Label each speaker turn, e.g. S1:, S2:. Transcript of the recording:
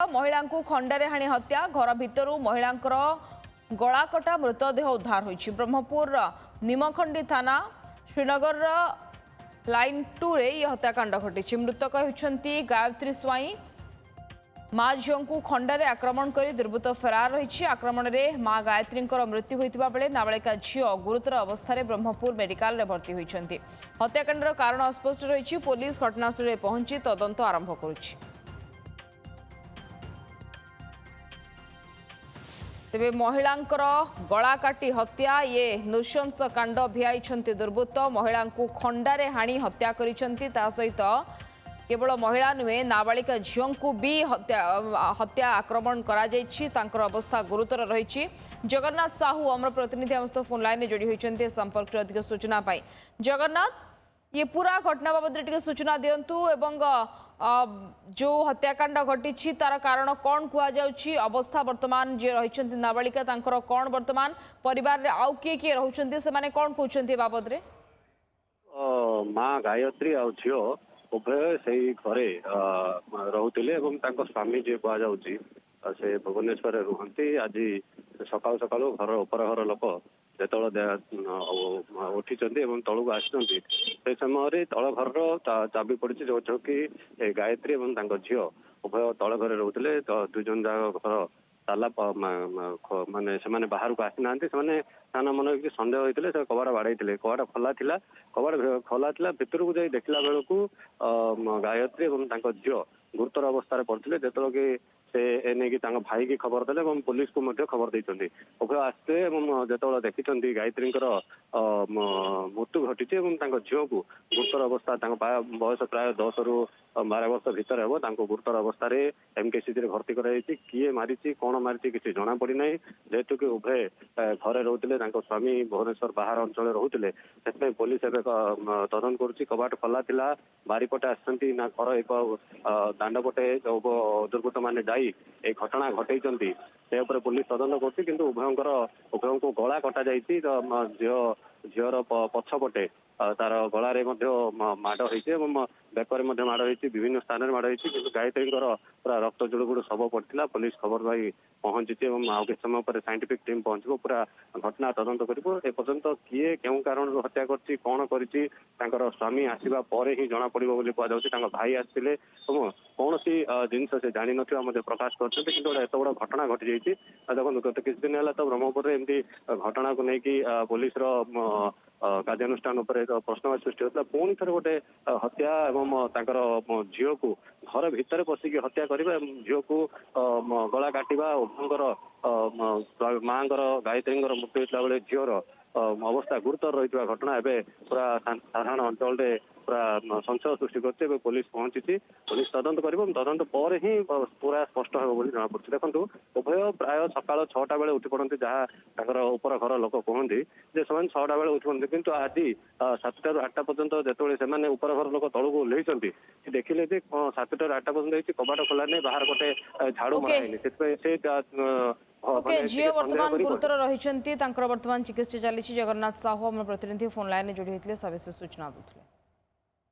S1: महिला को खंडारे हाणी हत्या घर भितर महिला गलाकटा मृतदेह उद्धार होइछि। ब्रह्मपुर निमखंडी थाना श्रीनगर लाइन 2 रे यह हत्याकांड घटी। मृतक होइछंती गायत्री स्वाई। माँ झील को खंडारे आक्रमण कर दुर्बृत्त फेरार रही। आक्रमण में माँ गायत्री मृत्यु होता बेले नाबालिका झील गुरुतर अवस्था ब्रह्मपुर मेडिकल भर्ती होती। हत्याकांडर कारण अस्पष्ट रही। पुलिस घटनास्थल पहुंची तदंत आरंभ करुछि। तेबे महिला गला काटी हत्या ये नृशंस कांड भिआई दुर्बृत्त। महिला को खंडारे हाणी हत्या करिसेंती। ता सहित केवल महिला नुहे नाबालिका झील को भी हत्या आक्रमण करा जायछि। तांकर अवस्था गुरुतर रही। जगन्नाथ साहू आम प्रतिनिधि आम फोन लाइन जोड़ी होती संपर्क अधिक सूचना पाई। जगन्नाथ, ये पूरा घटना बाबद सूचना दिंतु एवं जो हत्याकांड घटी तार कारण कौन कहुच्छी, अवस्था वर्तमान जे रही नाबालिका तांकर कौन वर्तमान परिवार रे आउ किए रहउछन्ती से कौन कहउछन्ती बाबद रे?
S2: माँ गायत्री आ झील उभय से घरे रोते और स्वामी जी कहुच्छी से भुवनेश्वर रुहति। आज सका सका घर उपर घर लोक जो उठी तलू आसी से समय तल घर चाबी पड़ी जो कि गायत्री और झील उभय तल घर रोते। दुजन जाक घर ताला माने से बाहर को आसी ना सान मन कि सन्देह होते से कबाड़ बाड़े कबाड़ खोला था। कबाड़ खोला था भितर को जाई देखला बेलू गायत्री और झील गुरुतर अवस्था पड़ते। जो कि से एने की भाई की खबर देले और पुलिस को खबर देते। उभय आसते जो देखी गायत्री मृत्यु घटी झील को गुरुतर अवस्था बयस प्राय 10 ରୁ 12 वर्ष भितर हे गुरुतर अवस्था एमकेसीजी भर्ती कराई। किए मारी कौन मारी किसी जना पड़ी ना। जेहेतु कि उभय घरे रोते स्वामी भुवनेश्वर बाहर अंचल रोते से पुलिस तदंत करुच्ची। कबाट खोला था बारीपटे आसती ना घर एक दांडपटे दुर्बृत्त मैंने जाई ए घटना घटे पुलिस तदंत कर उभय को गला कटा जाइए। झीर पछपटे तार गलारे माड़ होती बेकर माड़ होती विभिन्न स्थान में माड़ होती। गायत्री पूरा रक्त जुड़गुड़ शव पड़ता। पुलिस खबर पाई पहुंची आउ कि समय पर साइंटिफिक टीम पहुंचो पूरा घटना तदंत करपर्यंत किए क्यों कारण हत्या कर कौन कर स्वामी आसवा पर ही जना पड़ो कहु। भाई आसते कौन सी जिनस से जानी न प्रकाश कर एत बड़ घटना घटी जाइए। देखो गत किछ दिन है तो ब्रह्मपुर एमती घटना को लेकिन पुलिस कार्यानुष्ठान प्रश्नवाची सृष्टि होता। पुणी थे गोटे हत्या और झील को घर भितर पशिक हत्या करवा झील को गला काटा उभर माँ गायत्री मृत्यु होता बेले झीर अवस्था गुरुतर रही घटना एवं पूरा साधारण अंचल पूरा संशय सृष्टि करते। पुलिस पहुंची पुलिस तदंत कर तदंत पर ही पूरा स्पष्ट हो जना पड़ी। देखो उभय प्राय सका 6टा बेले उठी पड़ते जहाँ उपर घर लोक कहते 6टा बेले उठी पड़ते किंतु आज 7टा ରୁ 8ଟା पर्यंत जो उपर घर लोक तलू को ओह्लैंती देखिले 7टा ରୁ 8ଟା पर्यंत कबाट खोला नहीं बाहर गोटे झाड़ू मरा
S1: झील वर्तमान गुरुतर रही। वर्तमान चिकित्सा चली। जगन्नाथ साहू आम प्रतिनिधि फोन लाइन जोड़ी होते सविशेष सूचना दूसरे।